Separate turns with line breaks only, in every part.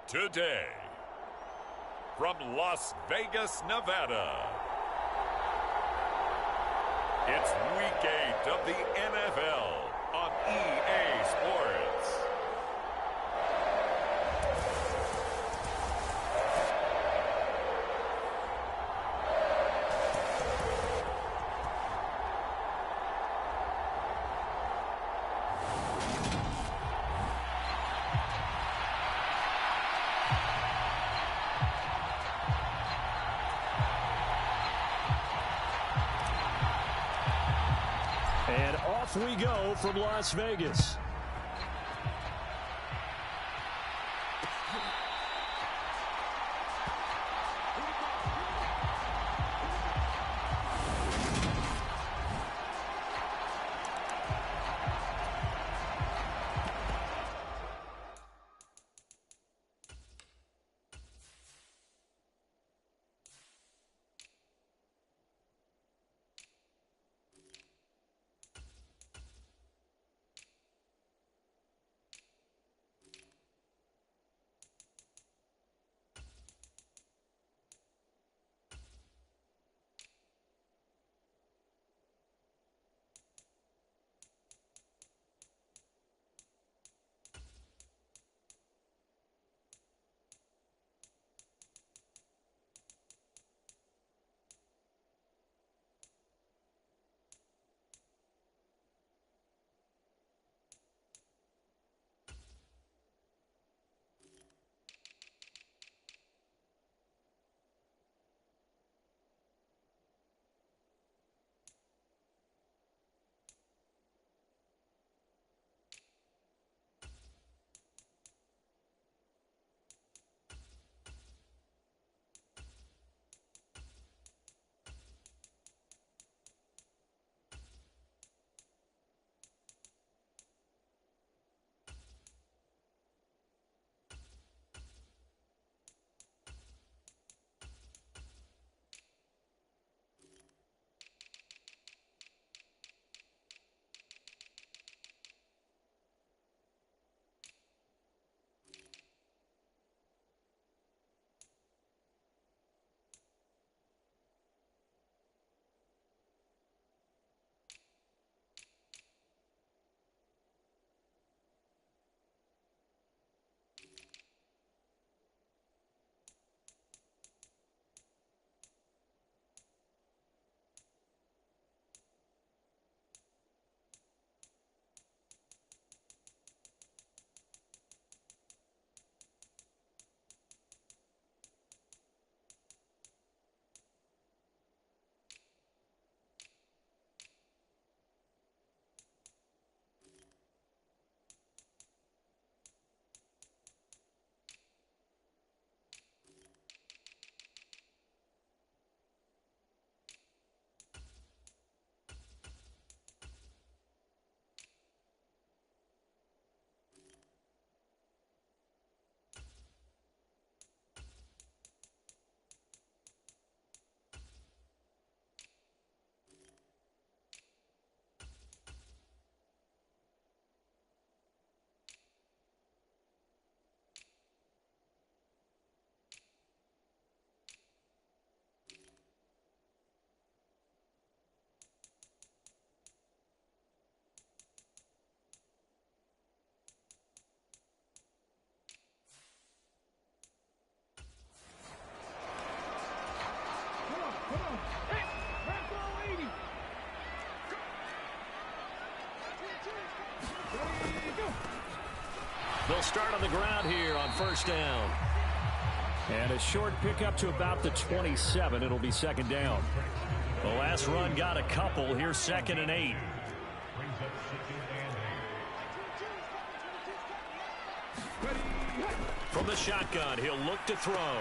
Today, from Las Vegas, Nevada, it's Week 8 of the NFL on EA Sports.
And off we go from Las Vegas. They'll start on the ground here on first down. And a short pickup to about the 27. It'll be second down. The last run got a couple. Here's 2nd and 8. From the shotgun, he'll look to throw.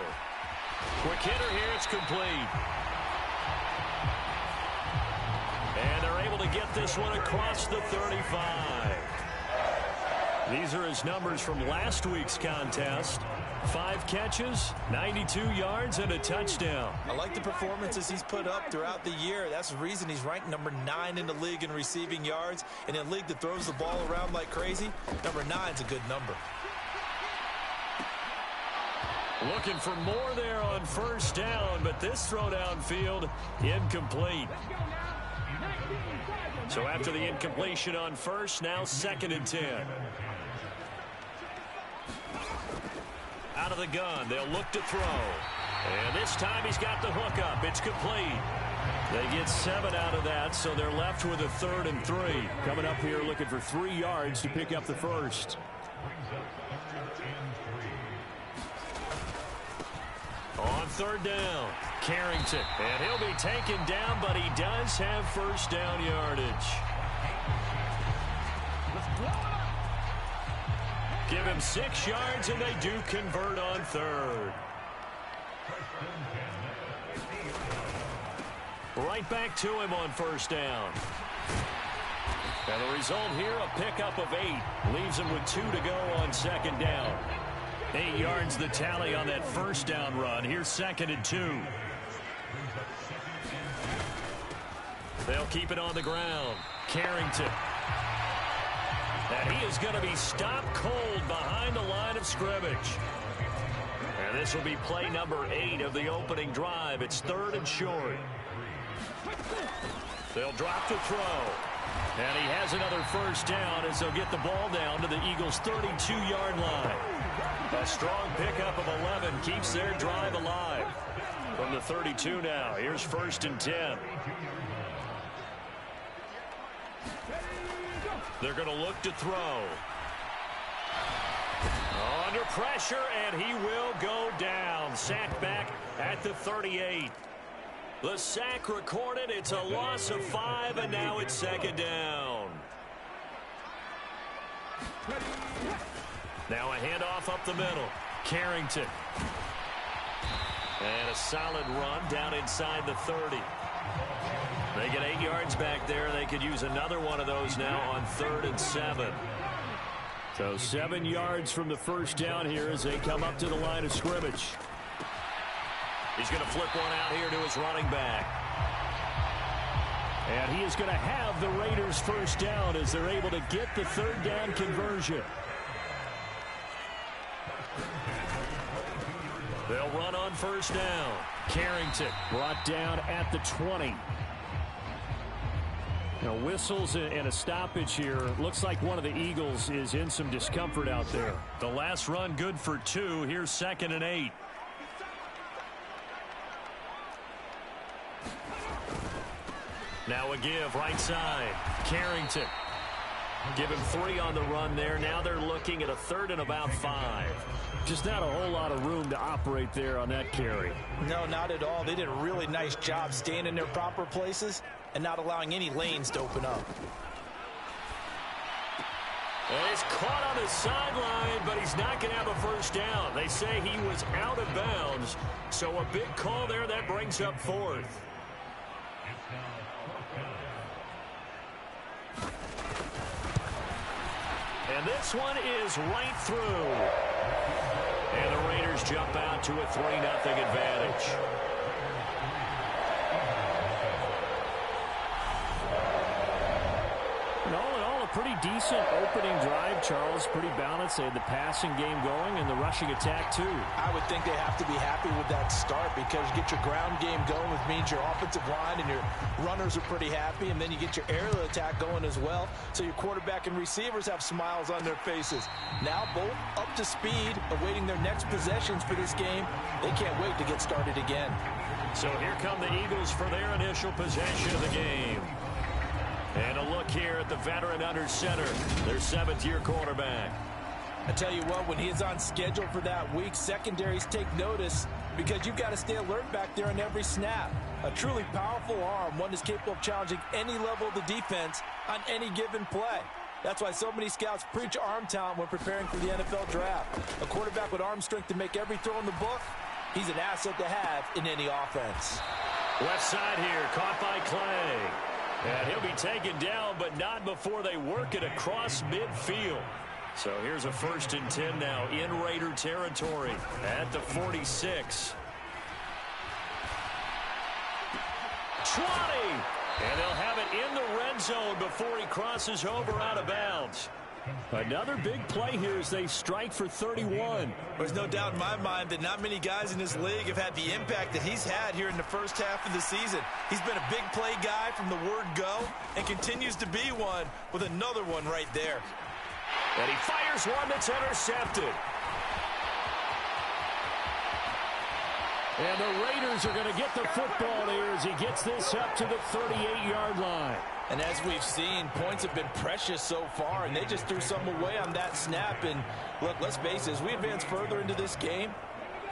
Quick hitter here. It's complete. And they're able to get this one across the 35. These are his numbers from last week's contest. 5 catches, 92 yards, and a touchdown.
I like the performances he's put up throughout the year. That's the reason he's ranked number 9 in the league in receiving yards. And in a league that throws the ball around like crazy, number 9's a good number.
Looking for more there on first down, but this throw downfield incomplete. So after the incompletion on first, now 2nd and 10. Out of the gun, they'll look to throw. And this time he's got the hook up. It's complete. They get 7 out of that, so they're left with a 3rd and 3. Coming up here looking for 3 yards to pick up the first. On 3rd down, Carrington. And he'll be taken down, but he does have first down yardage. Give him 6 yards, and they do convert on 3rd. Right back to him on first down. And the result here, a pickup of 8. Leaves him with 2 to go on 2nd down. 8 yards the tally on that first down run. Here's 2nd and 2. They'll keep it on the ground. Carrington. And he is going to be stopped cold behind the line of scrimmage. And this will be play number 8 of the opening drive. It's 3rd and short. They'll drop the throw. And he has another first down as they'll get the ball down to the Eagles' 32-yard line. A strong pickup of 11 keeps their drive alive. From the 32 now, here's 1st and 10. They're going to look to throw. Under pressure, and he will go down. Sacked back at the 38. The sack recorded. It's a loss of 5, and now it's 2nd down. Now a handoff up the middle. Carrington. And a solid run down inside the 30. They get 8 yards back there. They could use another one of those now on 3rd and 7. So 7 yards from the first down here as they come up to the line of scrimmage. He's going to flip one out here to his running back. And he is going to have the Raiders first down as they're able to get the 3rd down conversion. They'll run on first down. Carrington brought down at the 20. Now whistles and a stoppage here. Looks like one of the Eagles is in some discomfort out there. The last run good for 2. Here's 2nd and 8. Now a give right side. Carrington. Give him 3 on the run there. Now they're looking at a 3rd and about 5. Just not a whole lot of room to operate there on that carry.
No, not at all. They did a really nice job staying in their proper places and not allowing any lanes to open up.
And he's caught on the sideline, but he's not going to have a first down. They say he was out of bounds, so a big call there that brings up 4th. And this one is right through. And the Raiders jump out to a 3-0 advantage. Pretty decent opening drive, Charles. Pretty balanced. They had the passing game going and the rushing attack, too.
I would think they have to be happy with that start because you get your ground game going, which means your offensive line and your runners are pretty happy, and then you get your aerial attack going as well. So your quarterback and receivers have smiles on their faces. Now both up to speed, awaiting their next possessions for this game. They can't wait to get started again.
So here come the Eagles for their initial possession of the game. And a look here at the veteran under center, their 7th-year quarterback.
I tell you what, when he is on schedule for that week, secondaries take notice because you've got to stay alert back there on every snap. A truly powerful arm, one that's capable of challenging any level of the defense on any given play. That's why so many scouts preach arm talent when preparing for the NFL draft. A quarterback with arm strength to make every throw in the book, he's an asset to have in any offense.
Left side here, caught by Clay. And he'll be taken down, but not before they work it across midfield. So here's a 1st and 10 now in Raider territory at the 46. 20. And they'll have it in the red zone before he crosses over out of bounds. Another big play here as they strike for 31.
There's no doubt in my mind that not many guys in this league have had the impact that he's had here in the first half of the season. He's been a big play guy from the word go and continues to be one with another one right there.
And he fires one that's intercepted. And the Raiders are going to get the football here as he gets this up to the 38-yard line.
And as we've seen, points have been precious so far, and they just threw some away on that snap. And look, let's face it, as we advance further into this game,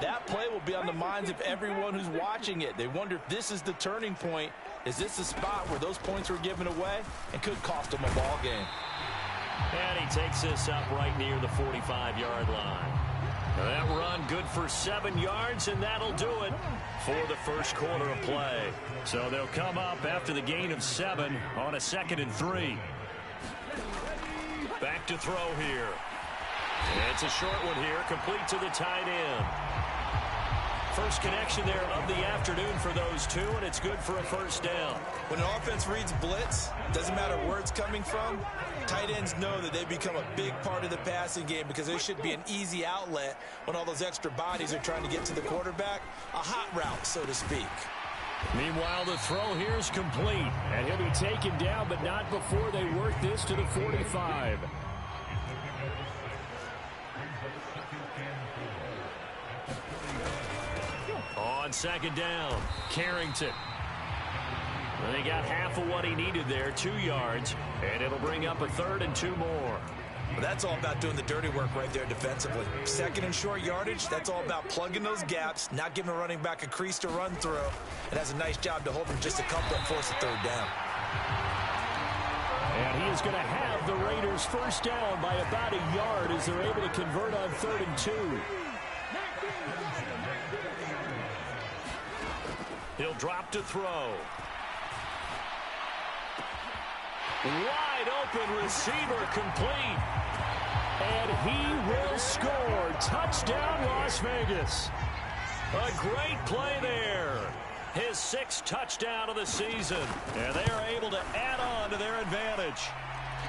that play will be on the minds of everyone who's watching it. They wonder if this is the turning point. Is this the spot where those points were given away and could cost them a ball game?
And he takes this up right near the 45-yard line. Now that run good for 7 yards, and that'll do it for the first quarter of play. So they'll come up after the gain of 7 on a 2nd and 3. Back to throw here. It's a short one here, complete to the tight end. First connection there of the afternoon for those two, and it's good for a 1st down.
When an offense reads blitz, doesn't matter where it's coming from, tight ends know that they become a big part of the passing game because there should be an easy outlet when all those extra bodies are trying to get to the quarterback. A hot route, so to speak.
Meanwhile, the throw here is complete, and he'll be taken down, but not before they work this to the 45. On 2nd down, Carrington. Well, they got half of what he needed there, 2 yards, and it'll bring up a 3rd and 2 more.
Well, that's all about doing the dirty work right there defensively. 2nd and short yardage, that's all about plugging those gaps, not giving a running back a crease to run through. It has a nice job to hold him just a couple and force a 3rd down.
And he is going to have the Raiders' 1st down by about a yard as they're able to convert on 3rd and 2. He'll drop to throw. Wide open receiver complete. And he will score. Touchdown, Las Vegas. A great play there. His 6th touchdown of the season. And they are able to add on to their advantage.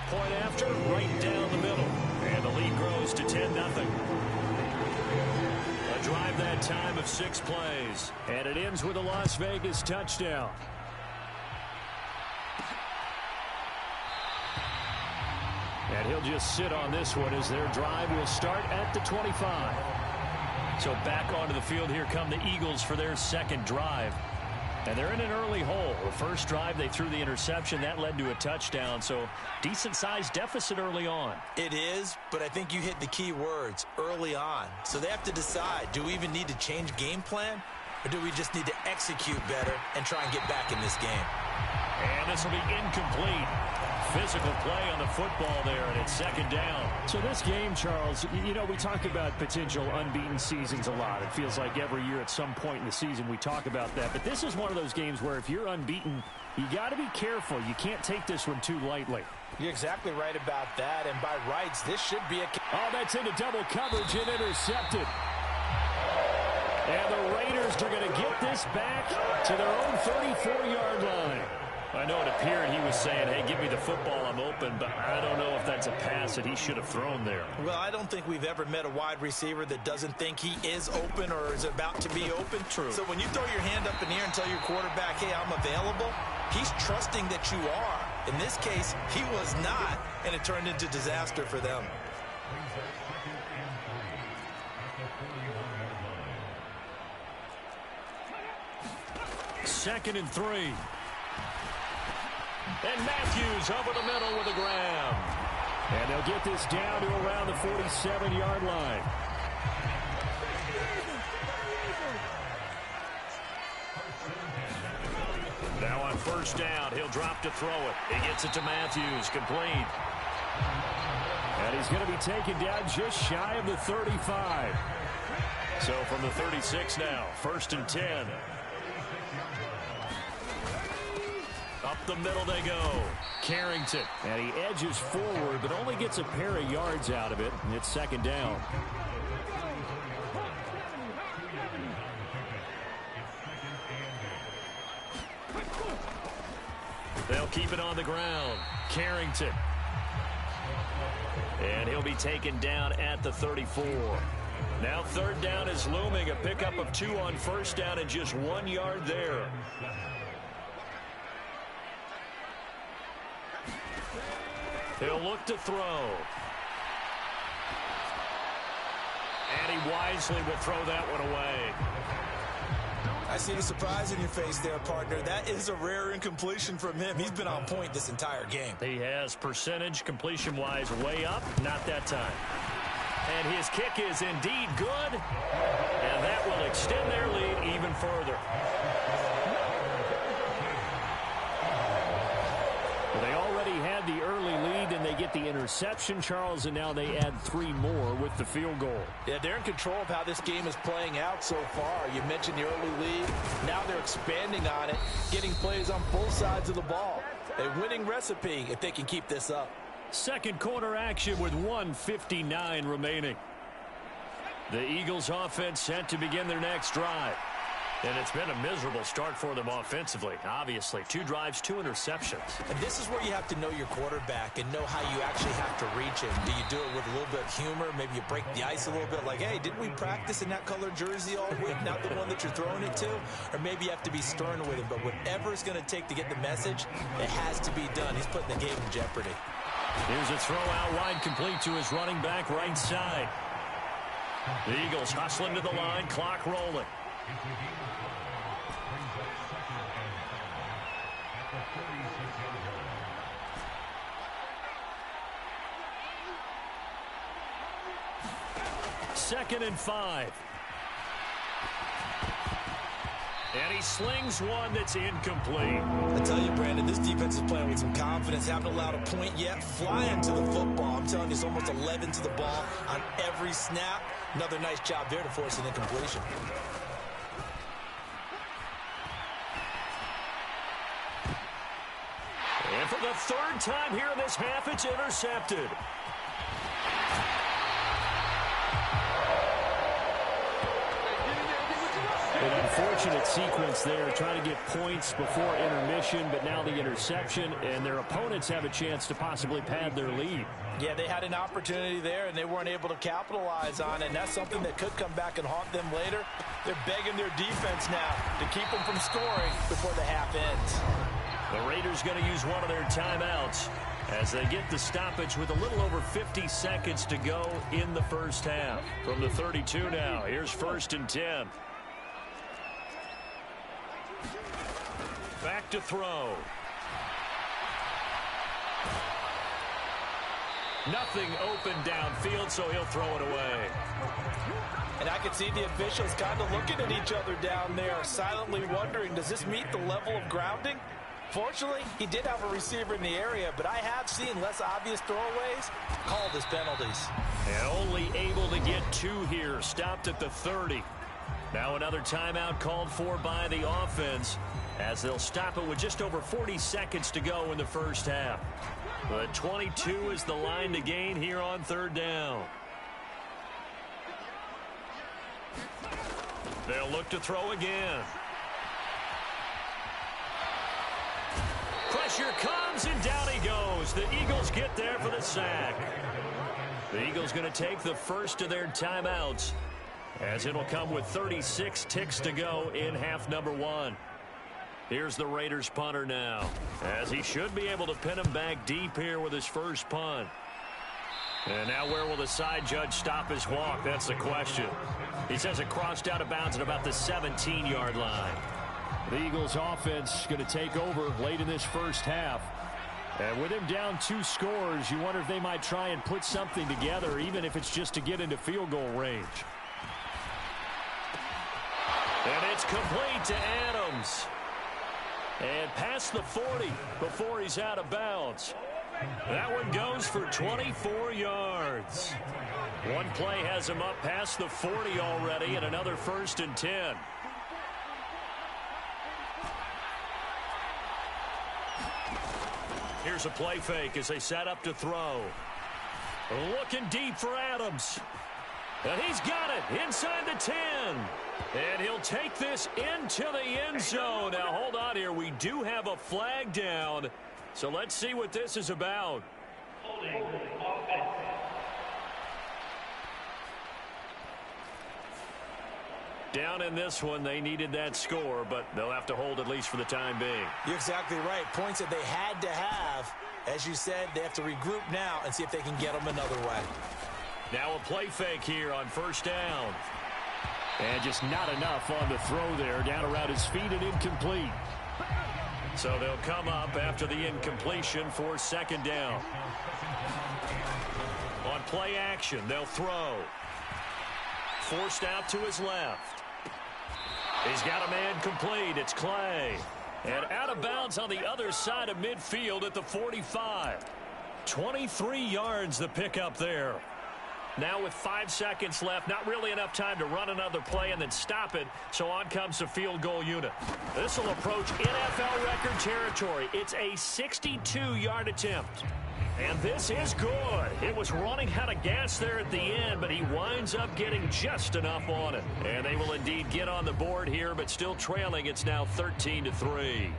Point after, right down the middle. And the lead grows to 10-0. A drive that time of 6 plays. And it ends with a Las Vegas touchdown. And he'll just sit on this one as their drive will start at the 25. So back onto the field here come the Eagles for their 2nd drive. And they're in an early hole. The first drive, they threw the interception. That led to a touchdown. So decent-sized deficit early on.
It is, but I think you hit the key words, early on. So they have to decide, do we even need to change game plan? Or do we just need to execute better and try and get back in this game?
And this will be incomplete. Physical play on the football there, and it's 2nd down.
So this game, Charles, you know, we talk about potential unbeaten seasons a lot. It feels like every year at some point in the season we talk about that. But this is one of those games where if you're unbeaten, you got to be careful. You can't take this one too lightly.
You're exactly right about that, and by rights, this should be a...
Oh, that's into double coverage and intercepted. And the Raiders are going to get this back to their own 34-yard line.
I know it appeared he was saying, hey, give me the football, I'm open, but I don't know if that's a pass that he should have thrown there.
Well, I don't think we've ever met a wide receiver that doesn't think he is open or is about to be open.
True.
So when you throw your hand up in the air and tell your quarterback, hey, I'm available, he's trusting that you are. In this case, he was not, and it turned into disaster for them.
Second and 3. And Matthews over the middle with a grab.
And they'll get this down to around the 47-yard line.
Now on first down, he'll drop to throw it. He gets it to Matthews, complete.
And he's going to be taken down just shy of the 35.
So from the 36 now, 1st and 10. Up the middle they go. Carrington.
And he edges forward, but only gets a pair of yards out of it. And it's 2nd down.
They'll keep it on the ground. Carrington. And he'll be taken down at the 34. Now 3rd down is looming. A pickup of 2 on 1st down and just 1 yard there. He'll look to throw. And he wisely will throw that one away.
I see the surprise in your face there, partner. That is a rare incompletion from him. He's been on point this entire game.
He has percentage completion-wise way up. Not that time. And his kick is indeed good. And that will extend their lead even further.
They already had the early lead, and they get the interception, Charles, and now they add 3 more with the field goal.
Yeah, they're in control of how this game is playing out so far. You mentioned the early lead. Now they're expanding on it, getting plays on both sides of the ball. A winning recipe if they can keep this up.
Second quarter action with 1:59 remaining. The Eagles offense set to begin their next drive. And it's been a miserable start for them offensively, obviously. 2 drives, 2 interceptions.
And this is where you have to know your quarterback and know how you actually have to reach him. Do you do it with a little bit of humor? Maybe you break the ice a little bit like, hey, didn't we practice in that color jersey all week, not the one that you're throwing it to? Or maybe you have to be stern with him. But whatever it's going to take to get the message, it has to be done. He's putting the game in jeopardy.
Here's a throw out wide, complete to his running back right side. The Eagles hustling to the line, clock rolling. Second and 5. And he slings one that's incomplete.
I tell you, Brandon, this defense is playing with some confidence. Haven't allowed a point yet. Flying to the football. I'm telling you, it's almost 11 to the ball on every snap. Another nice job there to force an incompletion.
And for the 3rd time here in this half, it's intercepted.
An unfortunate sequence there, trying to get points before intermission, but now the interception, and their opponents have a chance to possibly pad their lead.
Yeah, they had an opportunity there, and they weren't able to capitalize on it, and that's something that could come back and haunt them later. They're begging their defense now to keep them from scoring before the half ends.
The Raiders going to use one of their timeouts as they get the stoppage with a little over 50 seconds to go in the first half. From the 32 now, here's 1st and 10. Back to throw. Nothing open downfield, so he'll throw it away.
And I could see the officials kind of looking at each other down there, silently wondering, does this meet the level of grounding? Fortunately, he did have a receiver in the area, but I have seen less obvious throwaways called as penalties.
And only able to get 2 here, stopped at the 30. Now another timeout called for by the offense, as they'll stop it with just over 40 seconds to go in the first half. But 22 is the line to gain here on 3rd down. They'll look to throw again. Pressure comes, and down he goes. The Eagles get there for the sack. The Eagles going to take the first of their timeouts, as it'll come with 36 ticks to go in half number 1. Here's the Raiders punter now, as he should be able to pin him back deep here with his first punt. And now where will the side judge stop his walk? That's the question. He says it crossed out of bounds at about the 17-yard line.
The Eagles offense going to take over late in this first half. And with him down 2 scores, you wonder if they might try and put something together, even if it's just to get into field goal range.
And it's complete to Adams. And past the 40 before he's out of bounds. That one goes for 24 yards. One play has him up past the 40 already, and another 1st and 10. Here's a play fake as they set up to throw. Looking deep for Adams. And he's got it inside the 10. And he'll take this into the end zone. Now, hold on here. We do have a flag down. So let's see what this is about. Down in this one, they needed that score, but they'll have to hold at least for the time being.
You're exactly right. Points that they had to have. As you said, they have to regroup now and see if they can get them another way.
Now a play fake here on 1st down.
And just not enough on the throw there. Down around his feet and incomplete.
So they'll come up after the incompletion for 2nd down. On play action, they'll throw. Forced out to his left. He's got a man complete. It's Clay. And out of bounds on the other side of midfield at the 45. 23 yards the pickup there. Now with 5 seconds left, not really enough time to run another play and then stop it, so on comes the field goal unit. This will approach NFL record territory. It's a 62-yard attempt. And this is good. It was running out of gas there at the end, but he winds up getting just enough on it. And they will indeed get on the board here, but still trailing. It's now 13-3.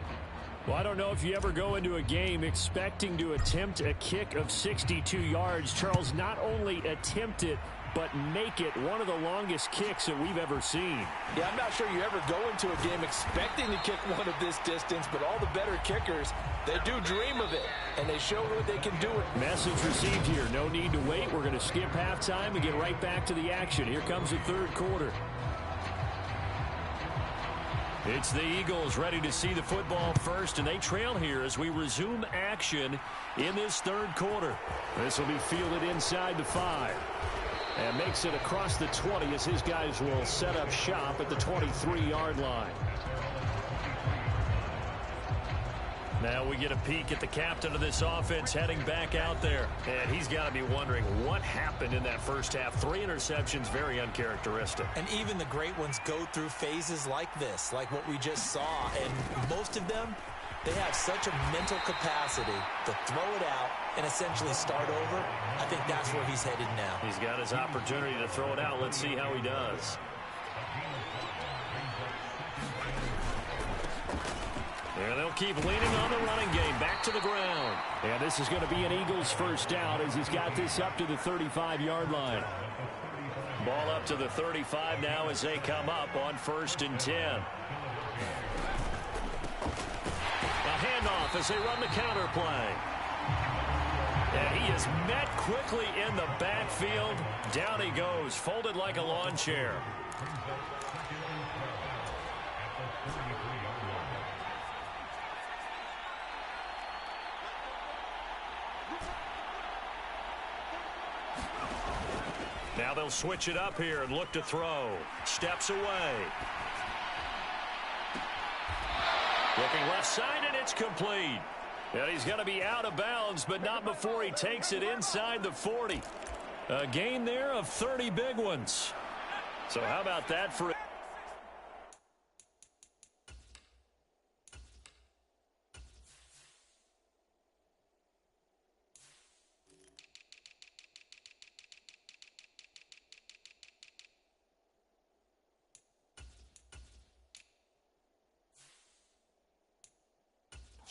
Well, I don't know if you ever go into a game expecting to attempt a kick of 62 yards. Charles, not only attempt it, but make it one of the longest kicks that we've ever seen.
Yeah, I'm not sure you ever go into a game expecting to kick one of this distance, but all the better kickers, they do dream of it, and they show what they can do.
Message received here. No need to wait. We're going to skip halftime and get right back to the action. Here comes the 3rd quarter.
It's the Eagles ready to see the football first, and they trail here as we resume action in this 3rd quarter.
This will be fielded inside the 5. And makes it across the 20 as his guys will set up shop at the 23-yard line.
Now we get a peek at the captain of this offense heading back out there. And he's got to be wondering what happened in that first half. 3 interceptions, very uncharacteristic.
And even the great ones go through phases like this, like what we just saw. And most of them, they have such a mental capacity to throw it out and essentially start over. I think that's where he's headed now.
He's got his opportunity to throw it out. Let's see how he does. And they'll keep leaning on the running game. Back to the ground.
And this is going to be an Eagles 1st down as he's got this up to the 35-yard line.
Ball up to the 35 now as they come up on 1st and 10. A handoff as they run the counter play. And he is met quickly in the backfield. Down he goes, folded like a lawn chair. Now they'll switch it up here and look to throw. Steps away. Looking left side, and it's complete. And he's going to be out of bounds, but not before he takes it inside the 40. A gain there of 30 big ones. So how about that for...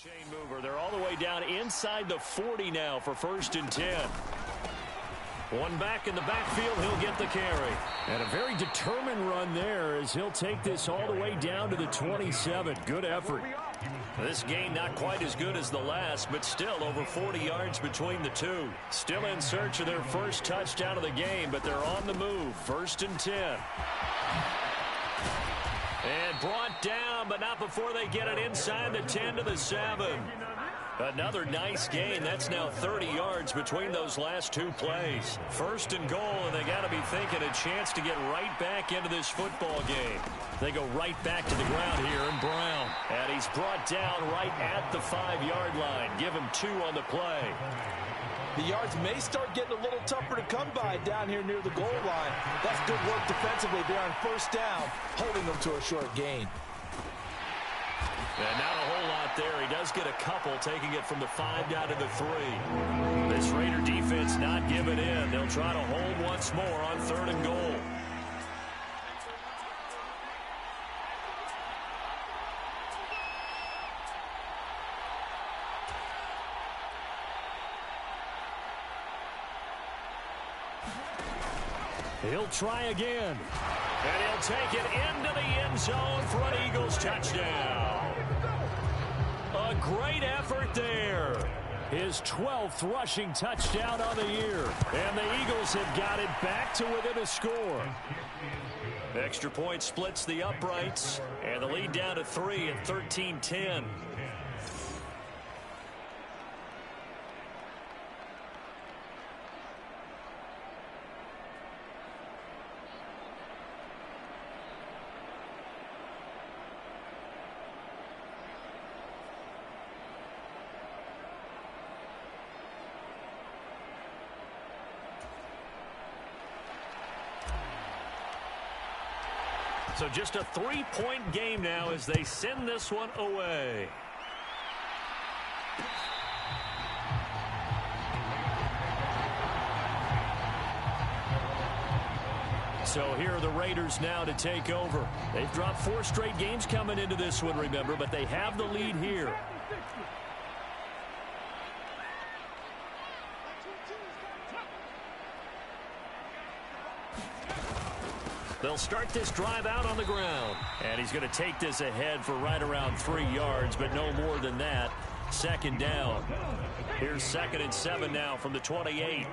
chain mover. They're all the way down inside the 40 now for 1st and 10. One back in the backfield. He'll get the carry.
And a very determined run there as he'll take this all the way down to the 27. Good effort.
This gain not quite as good as the last, but still over 40 yards between the two. Still in search of their first touchdown of the game, but they're on the move. 1st and 10. And brought down, but not before they get it inside the 10 to the 7. Another nice gain. That's now 30 yards between those last two plays. First and goal, and they got to be thinking a chance to get right back into this football game. They go right back to the ground here, and Brown. And he's brought down right at the 5-yard line. Give him 2 on the play.
The yards may start getting a little tougher to come by down here near the goal line. That's good work defensively there on first down, holding them to a short gain.
And not a whole lot there. He does get a couple, taking it from the 5 down to the 3. This Raider defense not giving in. They'll try to hold once more on 3rd and goal.
He'll try again.
And he'll take it into the end zone for an Eagles touchdown. A great effort there.
His 12th rushing touchdown on the year.
And the Eagles have got it back to within a score. Extra point splits the uprights. And the lead down to 3 at 13-10. So just a 3-point game now as they send this one away. So here are the Raiders now to take over. They've dropped 4 straight games coming into this one, remember, but they have the lead here. They'll start this drive out on the ground. And he's going to take this ahead for right around 3 yards, but no more than that. 2nd down. Here's 2nd and 7 now from the 28.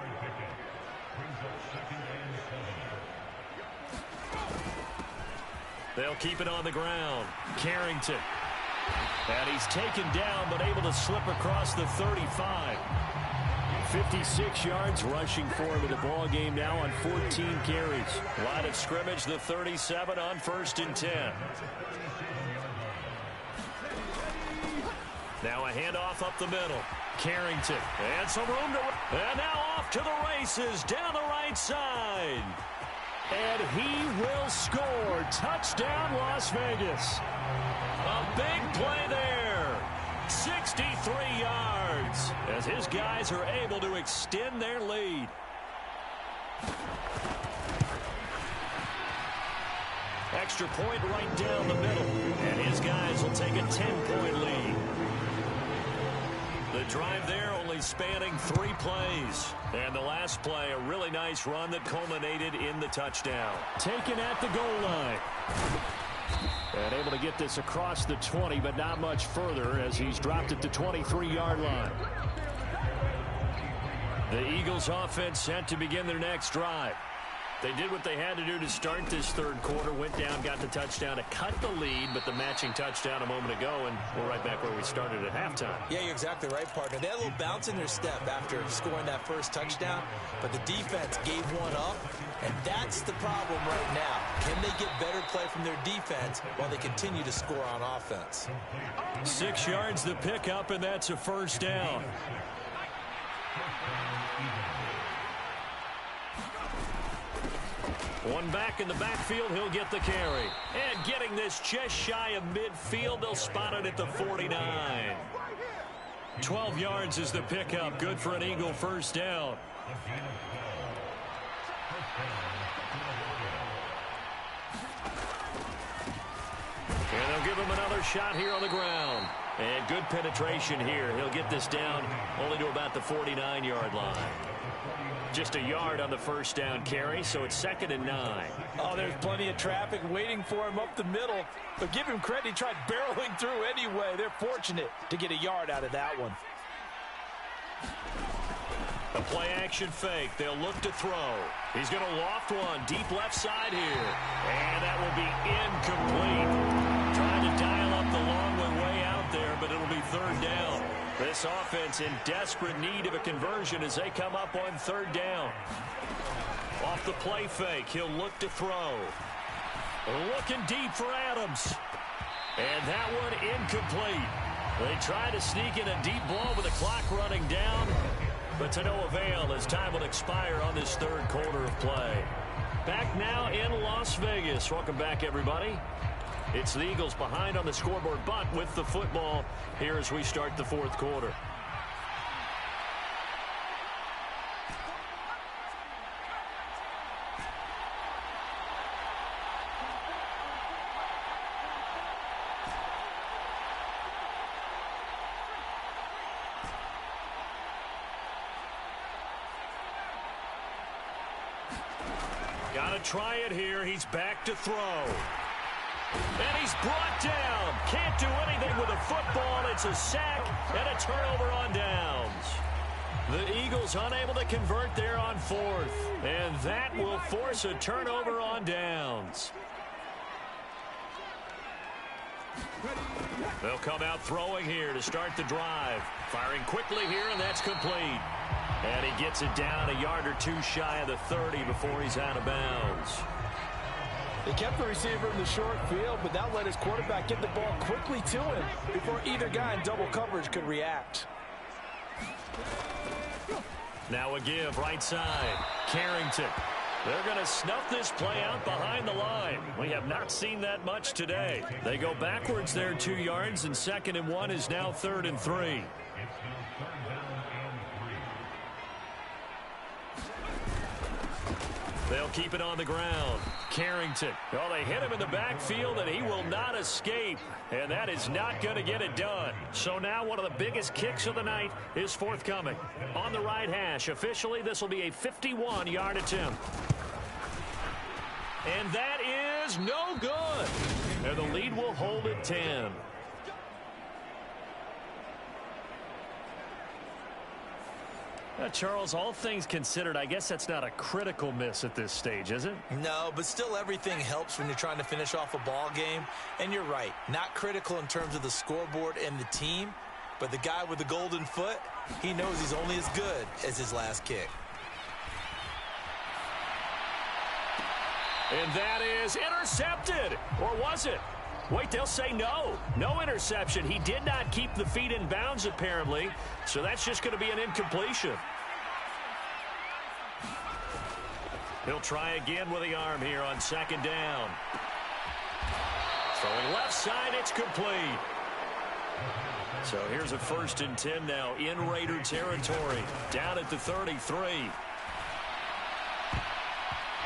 They'll keep it on the ground. Carrington. And he's taken down, but able to slip across the 35. 56 yards rushing for him in the ball game now on 14 carries. Line of scrimmage, the 37 on 1st and 10. Now a handoff up the middle. Carrington. And some room to... And now off to the races down the right side. And he will score. Touchdown, Las Vegas. A big play there. 63 yards as his guys are able to extend their lead. Extra point right down the middle. And his guys will take a 10-point lead. The drive there only spanning 3 plays. And the last play, a really nice run that culminated in the touchdown.
Taken at the goal line. And able to get this across the 20, but not much further as he's dropped it to 23-yard line. The Eagles offense set to begin their next drive. They did what they had to do to start this 3rd quarter, went down, got the touchdown to cut the lead, but the matching touchdown a moment ago, and we're right back where we started at halftime.
Yeah, you're exactly right, partner. They had a little bounce in their step after scoring that first touchdown, but the defense gave one up, and that's the problem right now. Can they get better play from their defense while they continue to score on offense?
6 yards the pickup, and that's a 1st down. One back in the backfield, he'll get the carry. And getting this just shy of midfield, they'll spot it at the 49. 12 yards is the pickup. Good for an Eagle 1st down. And they'll give him another shot here on the ground. And good penetration here. He'll get this down only to about the 49-yard line. Just a yard on the 1st down carry, so it's 2nd and 9.
Oh, there's plenty of traffic waiting for him up the middle. But give him credit, he tried barreling through anyway. They're fortunate to get a yard out of that one.
A play-action fake. They'll look to throw. He's going to loft one deep left side here. And that will be incomplete. Trying to dial up the long way out there, but it'll be third down. This offense in desperate need of a conversion as they come up on third down. Off the play fake, he'll look to throw. Looking deep for Adams. And that one incomplete. They try to sneak in a deep ball with the clock running down, but to no avail as time will expire on this third quarter of play. Back now in Las Vegas. Welcome back, everybody. It's the Eagles behind on the scoreboard, but with the football here as we start the fourth quarter. Got to try it here. He's back to throw. And he's brought down. Can't do anything with the football. It's a sack and a turnover on downs. The Eagles unable to convert there on fourth. And that will force a turnover on downs. They'll come out throwing here to start the drive. Firing quickly here, and that's complete. And he gets it down a yard or two shy of the 30 before he's out of bounds.
They kept the receiver in the short field, but that let his quarterback get the ball quickly to him before either guy in double coverage could react.
Now a give right side. Carrington. They're going to snuff this play out behind the line. We have not seen that much today. They go backwards there 2 yards, and 2nd and 1 is now 3rd and 3. They'll keep it on the ground. Carrington. Oh, they hit him in the backfield, and he will not escape. And that is not going to get it done. So now one of the biggest kicks of the night is forthcoming. On the right hash, officially, this will be a 51-yard attempt. And that is no good. And the lead will hold at 10. Charles, all things considered, I guess that's not a critical miss at this stage, is it?
No, but still everything helps when you're trying to finish off a ball game. And you're right, not critical in terms of the scoreboard and the team, but the guy with the golden foot, he knows he's only as good as his last kick.
And that is intercepted. Or was it? Wait, they'll say no. No interception. He did not keep the feet in bounds, apparently. So that's just going to be an incompletion. He'll try again with the arm here on 2nd down. Throwing left side, it's complete. So here's a 1st and 10 now in Raider territory. Down at the 33.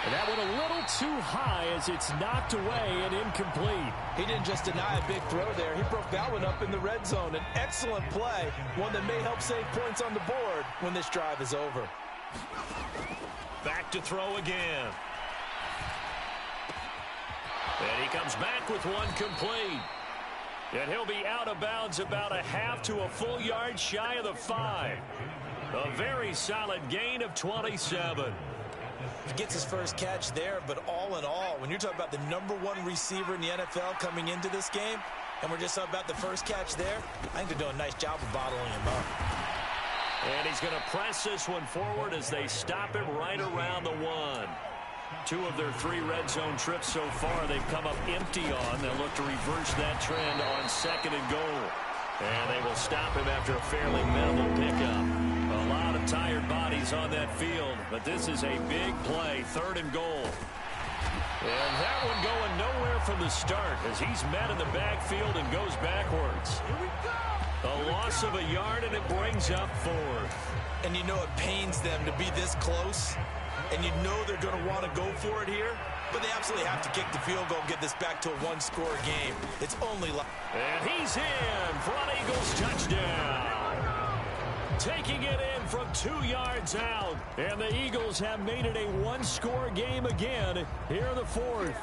And that went a little too high as it's knocked away and incomplete.
He didn't just deny a big throw there. He broke that one up in the red zone. An excellent play, one that may help save points on the board when this drive is over.
Back to throw again. And he comes back with one complete. And he'll be out of bounds about a half to a full yard shy of the 5. A very solid gain of 27.
He gets his first catch there, but all in all, when you're talking about the #1 receiver in the NFL coming into this game, and we're just talking about the first catch there, I think they're doing a nice job of bottling him up.
And he's going to press this one forward as they stop him right around the 1. 2 of their 3 red zone trips so far they've come up empty on. They'll look to reverse that trend on 2nd and goal. And they will stop him after a fairly minimal pickup. A lot of tired bodies on that field, but this is a big play, 3rd and goal. And that one going nowhere from the start as he's met in the backfield and goes backwards. Here we go. A loss of a yard, and it brings up 4th.
And you know it pains them to be this close, and you know they're going to want to go for it here, but they absolutely have to kick the field goal and get this back to a 1-score game. It's only like...
And he's in for an Eagles touchdown. Taking it in from 2 yards out. And the Eagles have made it a 1-score game again here in the 4th.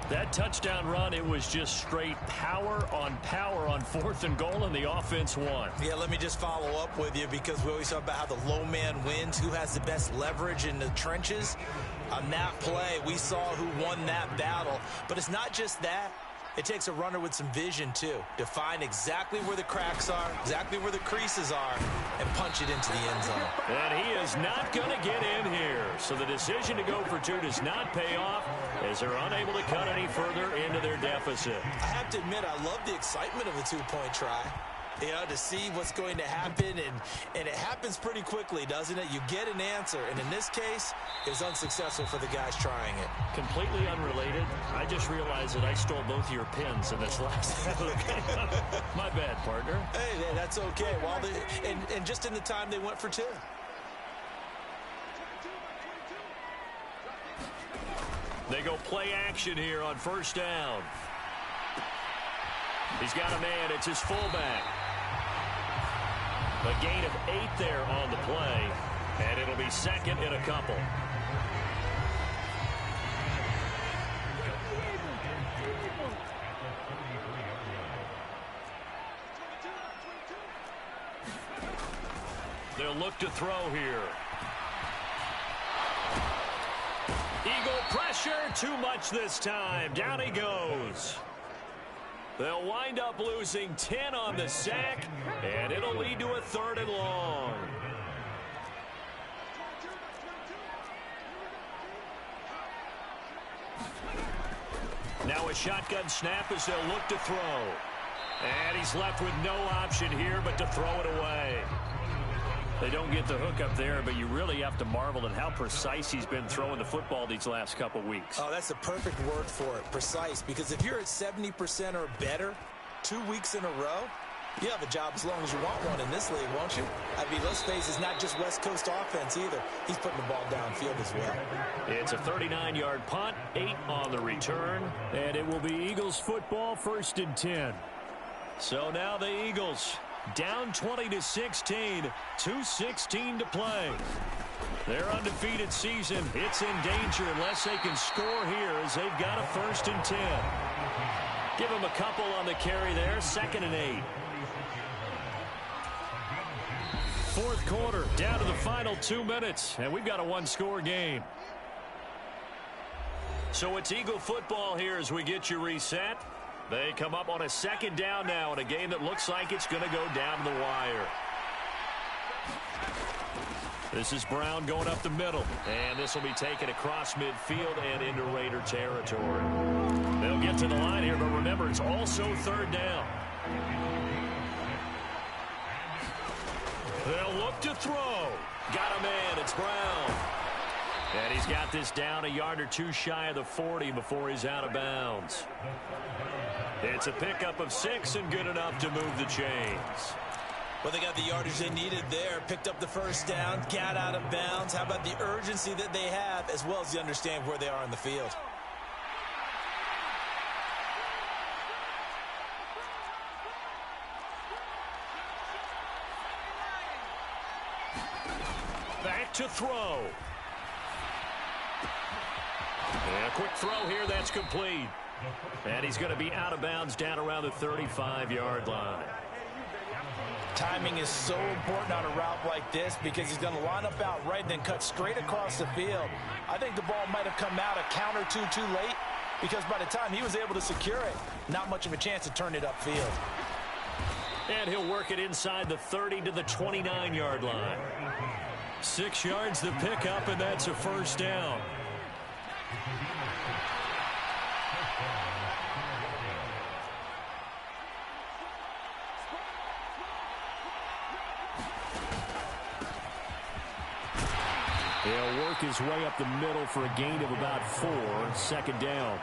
That touchdown run, it was just straight power on 4th and goal, and the offense won.
Yeah, let me just follow up with you, because we always talk about how the low man wins, who has the best leverage in the trenches. On that play, we saw who won that battle. But it's not just that. It takes a runner with some vision, too, to find exactly where the cracks are, exactly where the creases are, and punch it into the end zone.
And he is not going to get in here. So the decision to go for two does not pay off, as they're unable to cut any further into their deficit.
I have to admit, I love the excitement of a two-point try. You know, to see what's going to happen, and it happens pretty quickly, doesn't it? You get an answer, and in this case, it's unsuccessful for the guys trying it.
Completely unrelated, I just realized that I stole both of your pins in this last game. My bad, partner.
Hey, that's okay. Well, and just in the time they went for two.
They go play action here on first down. He's got a man. It's his fullback. A gain of 8 there on the play, and it'll be second and a couple. They'll look to throw here. Eagle pressure, too much this time. Down he goes. They'll wind up losing 10 on the sack, and it'll lead to a 3rd and long. Now a shotgun snap as they'll look to throw. And he's left with no option here but to throw it away. They don't get the hook up there, but you really have to marvel at how precise he's been throwing the football these last couple weeks.
Oh, that's the perfect word for it, precise. Because if you're at 70% or better 2 weeks in a row, you have a job as long as you want one in this league, won't you? I mean, let's face it, it's not just West Coast offense either. He's putting the ball downfield as well. It's
a 39-yard punt, 8 on the return.
And it will be Eagles football, 1st and 10.
So now the Eagles down 20-16, 2:16 to play. Their undefeated season, it's in danger unless they can score here, as they've got a 1st and 10. Give them a couple on the carry there, 2nd and 8. 4th quarter, down to the final 2 minutes, and we've got a 1-score game. So it's Eagle football here as we get you reset. They come up on a 2nd down now in a game that looks like it's going to go down to the wire. This is Brown going up the middle, and this will be taken across midfield and into Raider territory. They'll get to the line here, but remember, it's also 3rd down. They'll look to throw. Got a man. It's Brown. And he's got this down a yard or two shy of the 40 before he's out of bounds. It's a pickup of 6 and good enough to move the chains.
Well, they got the yardage they needed there, picked up the 1st down, got out of bounds. How about the urgency that they have, as well as they understand where they are in the field?
Back to throw. And a quick throw here, that's complete. And he's going to be out of bounds down around the 35-yard line.
Timing is so important on a route like this, because he's going to line up out right and then cut straight across the field. I think the ball might have come out a count or two too late, because by the time he was able to secure it, not much of a chance to turn it upfield.
And he'll work it inside the 30 to the 29-yard line. 6 yards to pick up, and that's a 1st down. He'll work his way up the middle for a gain of about 4, 2nd down.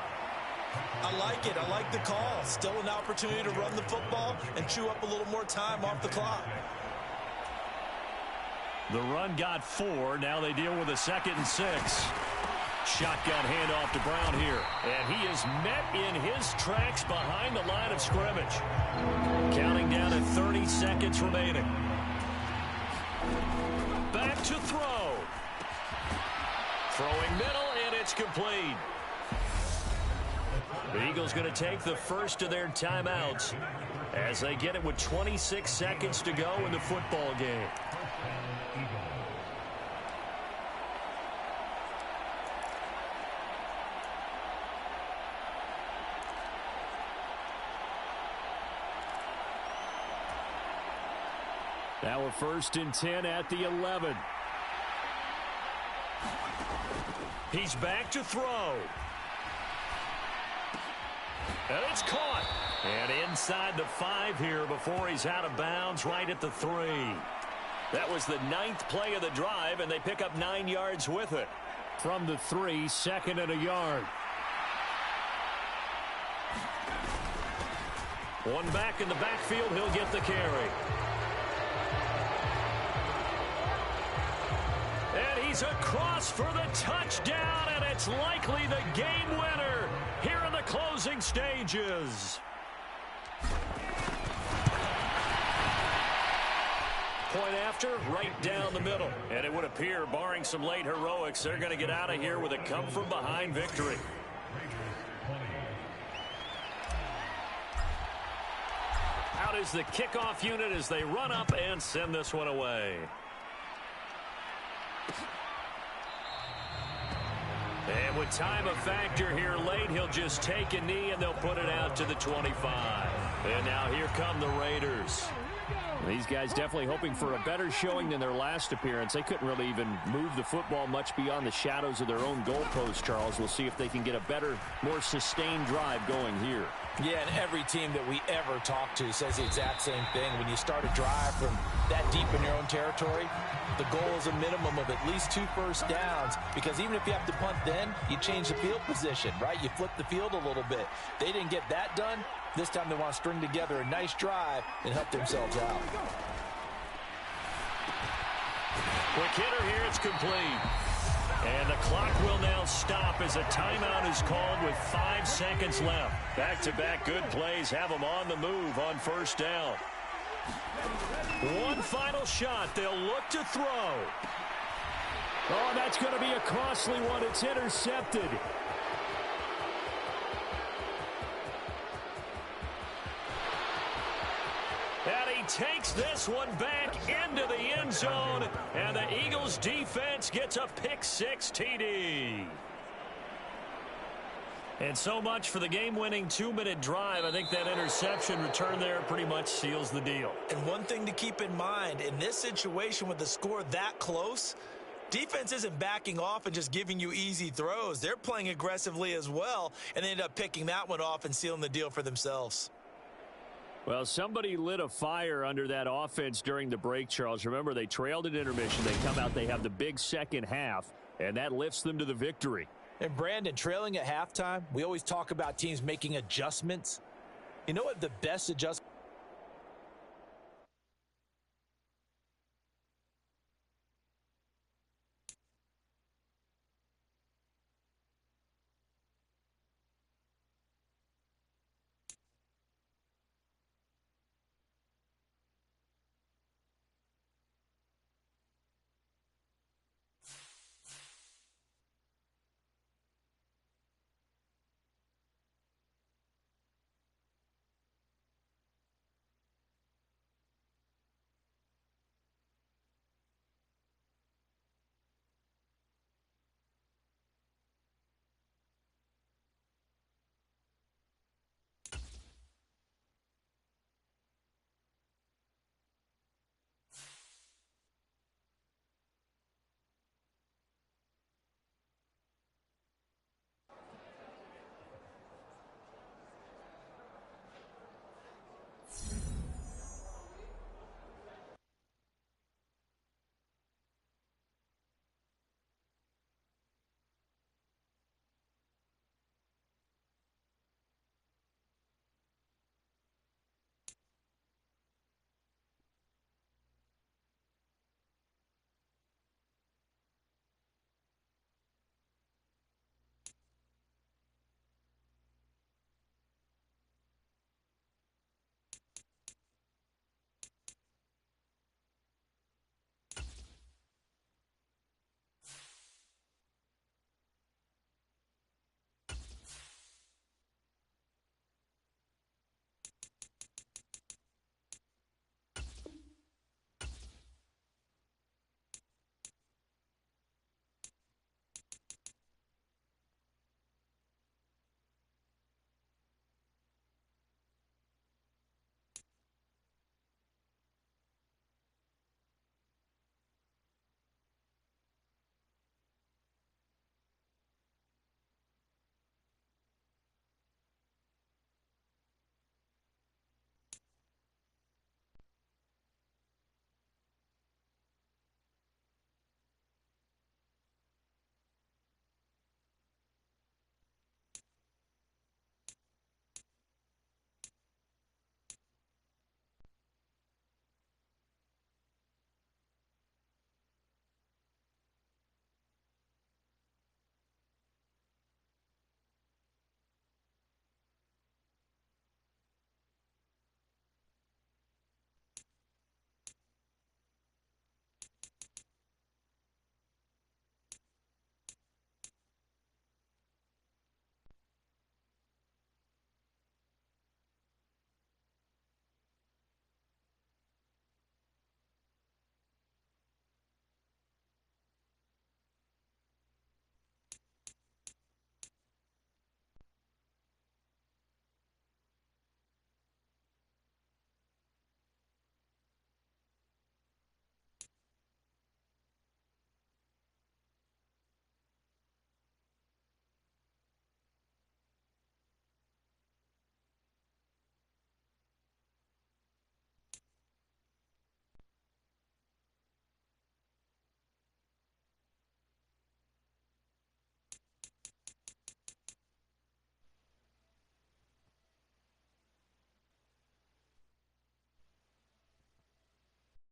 I like it. I like the call. Still an opportunity to run the football and chew up a little more time off the clock.
The run got 4. Now they deal with a 2nd and 6. Shotgun handoff to Brown here. And he is met in his tracks behind the line of scrimmage. Counting down to 30 seconds remaining. Back to throw. Throwing middle, and it's complete. The Eagles going to take the first of their timeouts as they get it with 26 seconds to go in the football game.
Now we're 1st and 10 at the 11.
He's back to throw. And it's caught. And inside the 5 here before he's out of bounds right at the 3. That was the 9th play of the drive, and they pick up 9 yards with it.
From the 3, 2nd and a yard.
One back in the backfield, he'll get the carry. And he's across for the touchdown, and it's likely the game winner here in the closing stages. Point after, right down the middle. And it would appear, barring some late heroics, they're going to get out of here with a come-from-behind victory. Out is the kickoff unit as they run up and send this one away. And with time a factor here late, he'll just take a knee and they'll put it out to the 25. And now here come the Raiders.
These guys definitely hoping for a better showing than their last appearance. They couldn't really even move the football much beyond the shadows of their own goalpost, Charles. We'll see if they can get a better, more sustained drive going here.
Yeah, and every team that we ever talk to says the exact same thing. When you start a drive from that deep in your own territory, the goal is a minimum of at least 2 first downs, because even if you have to punt then, you change the field position, right? You flip the field a little bit. They didn't get that done. This time they want to string together a nice drive and help themselves out.
Quick hitter here, it's complete. And the clock will now stop as a timeout is called with 5 seconds left. Back-to-back good plays have them on the move on first down. One final shot. They'll look to throw.
Oh, that's going to be a costly one. It's intercepted.
And he takes this one back into the end zone, and the Eagles defense gets a pick-6 TD. And so much for the game-winning 2-minute drive. I think that interception return there pretty much seals the deal.
And one thing to keep in mind, in this situation with the score that close, defense isn't backing off and just giving you easy throws. They're playing aggressively as well, and they end up picking that one off and sealing the deal for themselves.
Well, somebody lit a fire under that offense during the break, Charles. Remember, they trailed at intermission. They come out, they have the big second half, and that lifts them to the victory.
And Brandon, trailing at halftime, we always talk about teams making adjustments. You know what the best adjustment